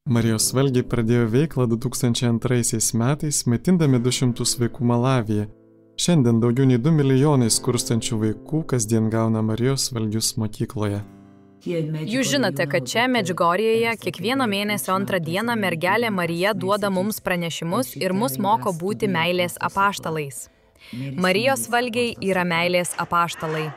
Marijos valgiai pradėjo veiklą 2002 metais, maitindami 200 vaikų Malavyje. Šiandien daugiau nei 2 milijonai skurstančių vaikų kasdien gauna Marijos valgius mokykloje. Jūs žinote, kad čia Medžiugorjėje kiekvieno mėnesio 2 dieną mergelė Marija duoda mums pranešimus ir mus moko būti meilės apaštalais. Marijos valgiai yra meilės apaštalai.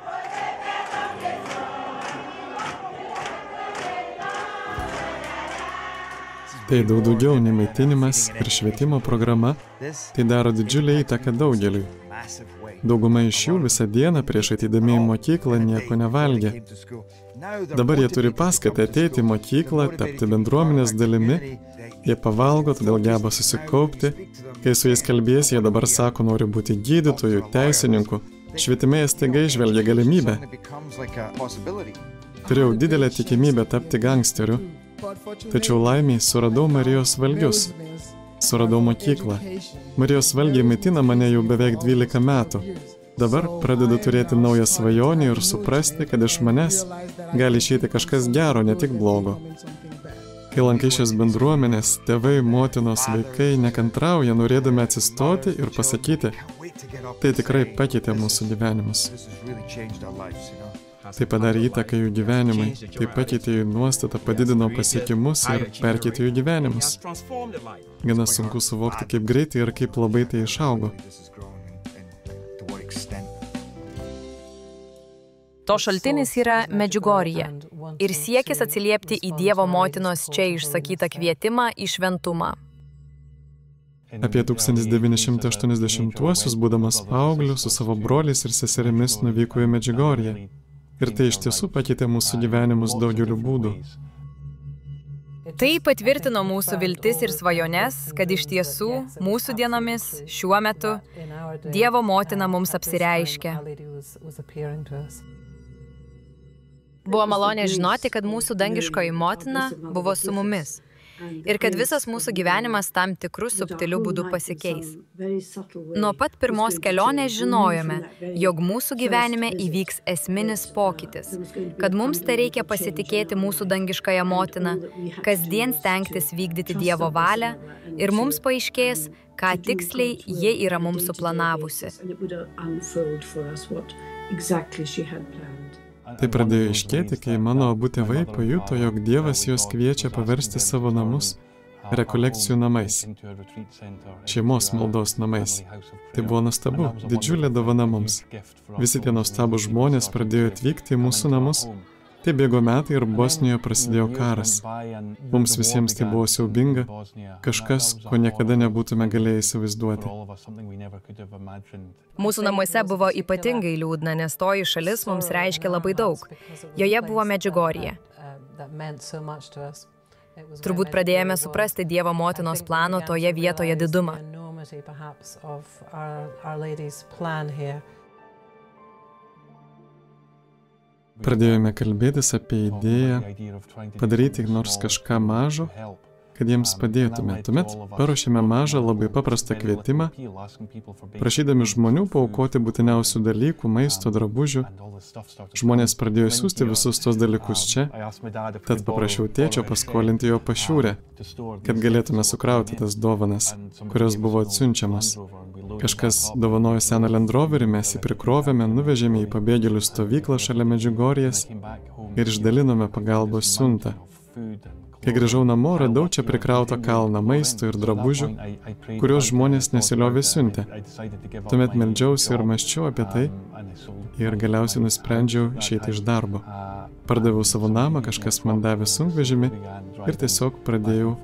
Tai daug daugiau nei maitinimas ir švietimo programa, tai daro didžiulę įtaką daugeliui. Dauguma iš jų visą dieną prieš ateidami į mokyklą nieko nevalgė. Dabar jie turi paskatą ateiti į mokyklą, tapti bendruomenės dalimi, jie pavalgo, todėl geba susikaupti. Kai su jais kalbės, jie dabar sako, nori būti gydytojų, teisininkų. Švietime jie staiga išvelgia galimybę. Turėjau didelę tikimybę tapti gangsteriu. Tačiau laimiai suradau Marijos valgius. Suradau mokyklą. Marijos valgiai maitina mane jau beveik 12 metų. Dabar pradedu turėti naują svajonę ir suprasti, kad iš manęs gali išeiti kažkas gero, ne tik blogo. Kai lankai šios bendruomenės, tėvai, motinos, vaikai nekantrauja, norėdami atsistoti ir pasakyti, tai tikrai pakeitė mūsų gyvenimus. Tai padarė įtaką jų gyvenimai, tai pakeitė jų nuostatą, padidino pasiekimus ir perkeitė jų gyvenimus. Gana sunku suvokti, kaip greitai ir kaip labai tai išaugo. To šaltinis yra Medžiugorjė ir siekis atsiliepti į Dievo motinos čia išsakytą kvietimą į šventumą. Apie 1980-uosius, būdamas paaugliu, su savo broliais ir seserimis nuvyko į Medžiugorję. Ir tai iš tiesų pakeitė mūsų gyvenimus daugeliu būdų. Tai patvirtino mūsų viltis ir svajones, kad iš tiesų mūsų dienomis, šiuo metu, Dievo motina mums apsireiškia. Buvo malonė žinoti, kad mūsų dangiškoji motina buvo su mumis. Ir kad visas mūsų gyvenimas tam tikrų subtilių būdų pasikeis. Nuo pat pirmos kelionės žinojome, jog mūsų gyvenime įvyks esminis pokytis, kad mums tai reikia pasitikėti mūsų dangiškąją motiną, kasdien stengtis vykdyti Dievo valią ir mums paaiškės, ką tiksliai jie yra mums suplanavusi. Tai pradėjo aiškėti, kai mano abu tėvai pajuto, jog Dievas juos kviečia paversti savo namus rekolekcijų namais, šeimos maldos namais. Tai buvo nuostabu, didžiulė dovana mums. Visi tie nuostabūs žmonės pradėjo atvykti į mūsų namus. Tai bėgo metai ir Bosnijoje prasidėjo karas. Mums visiems tai buvo siaubinga, kažkas, ko niekada nebūtume galėję įsivaizduoti. Mūsų namuose buvo ypatingai liūdna, nes toji šalis mums reiškia labai daug. Joje buvo Medžiugorjė. Turbūt pradėjome suprasti Dievo motinos plano toje vietoje didumą. Pradėjome kalbėtis apie idėją padaryti nors kažką mažo, kad jiems padėtume. Tuomet paruošėme mažą, labai paprastą kvietimą, prašydami žmonių paaukoti būtiniausių dalykų, maisto, drabužių. Žmonės pradėjo siųsti visus tos dalykus čia, tad paprašiau tėčio paskolinti jo pašiūrę, kad galėtume sukrauti tas dovanas, kurios buvo atsiunčiamas. Kažkas dovanojo seną Land Roverį, mes jį prikrovėme, nuvežėme į pabėgėlių stovyklą šalia Medžiugorjės ir išdalinome pagalbos siuntą. Kai grįžau namo, radau čia prikrautą kalną maisto ir drabužių, kuriuos žmonės nesiliovė siuntė. Tuomet meldžiausi ir mąsčiau apie tai ir galiausiai nusprendžiau išeiti iš darbo. Pardaviau savo namą, kažkas man davė sunkvežimį ir tiesiog pradėjau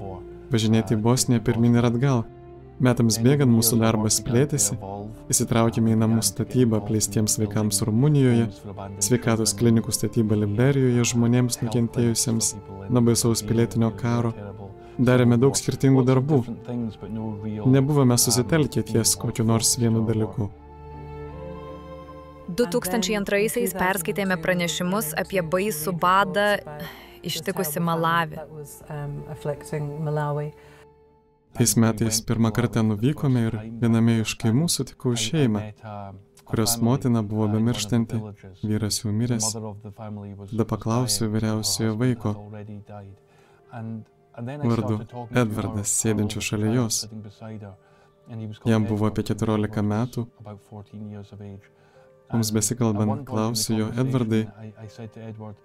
važinėti į Bosniją pirmyn ir atgal. Metams bėgant mūsų darbas plėtėsi, įsitraukėme į namų statybą apleistiems vaikams Rumunijoje, sveikatos klinikų statybą Liberijoje žmonėms nukentėjusiems nuo baisaus pilietinio karo. Darėme daug skirtingų darbų. Nebuvome susitelkę ties kokiu nors vienu dalyku. 2002-aisiais perskaitėme pranešimus apie baisų badą ištikusi Malavį. Tais metais pirmą kartą nuvykome ir viename iš kaimų sutikau šeimą, kurios motina buvo bemirštanti, vyras jau miręs. Tada paklausiau vyriausiojo vaiko, vardu Edvardas, sėdinčiu šalia jos. Jam buvo apie 14 metų. Mums besikalbant klausiu jo: Edvardai,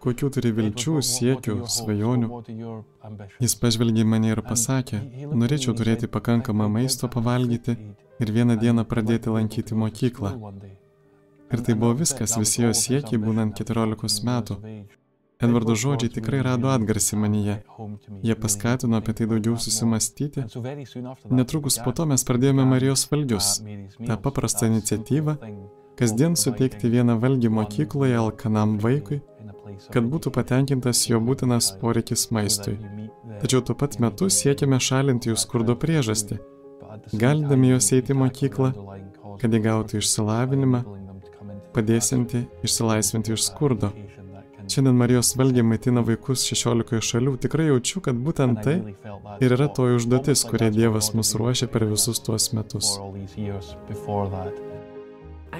kokių turi vilčių, siekių, svajonių? Jis pažvelgė į mane ir pasakė: norėčiau turėti pakankamą maisto pavalgyti ir vieną dieną pradėti lankyti mokyklą. Ir tai buvo viskas, visi jo siekiai būnant 14 metų. Edvardo žodžiai tikrai rado atgarsį manyje. Jie paskatino apie tai daugiau susimastyti. Netrukus po to mes pradėjome Marijos valgius. Ta paprasta iniciatyva, kasdien suteikti vieną valgį mokykloje alkanam vaikui, kad būtų patenkintas jo būtinas poreikis maistui. Tačiau tuo pat metu siekiame šalinti jų skurdo priežastį, galindami juos eiti į mokyklą, kad jie gautų išsilavinimą, padėsianti išsilaisvinti iš skurdo. Šiandien Marijos valgiai maitina vaikus 16 šalių. Tikrai jaučiu, kad būtent tai ir yra toji užduotis, kurią Dievas mus ruošia per visus tuos metus.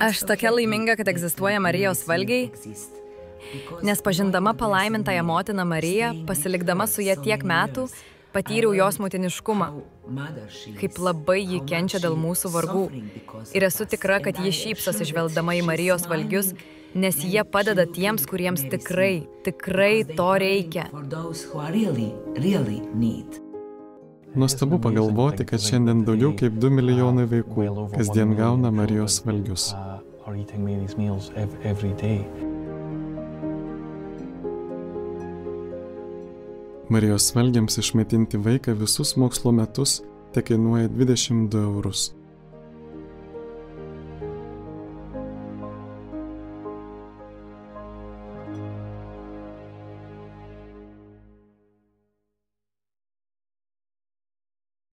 Aš tokia laiminga, kad egzistuoja Marijos valgiai, nes pažindama palaimintąją motiną Mariją, pasilikdama su ja tiek metų, patyriau jos motiniškumą, kaip labai ji kenčia dėl mūsų vargų. Ir esu tikra, kad ji šypsosi žvelgdama į Marijos valgius, nes jie padeda tiems, kuriems tikrai to reikia. Nuostabu pagalvoti, kad šiandien daugiau kaip 2 milijonai vaikų kasdien gauna Marijos valgius. Marijos valgiams išmaitinti vaiką visus mokslo metus tekainuoja 22 eurus.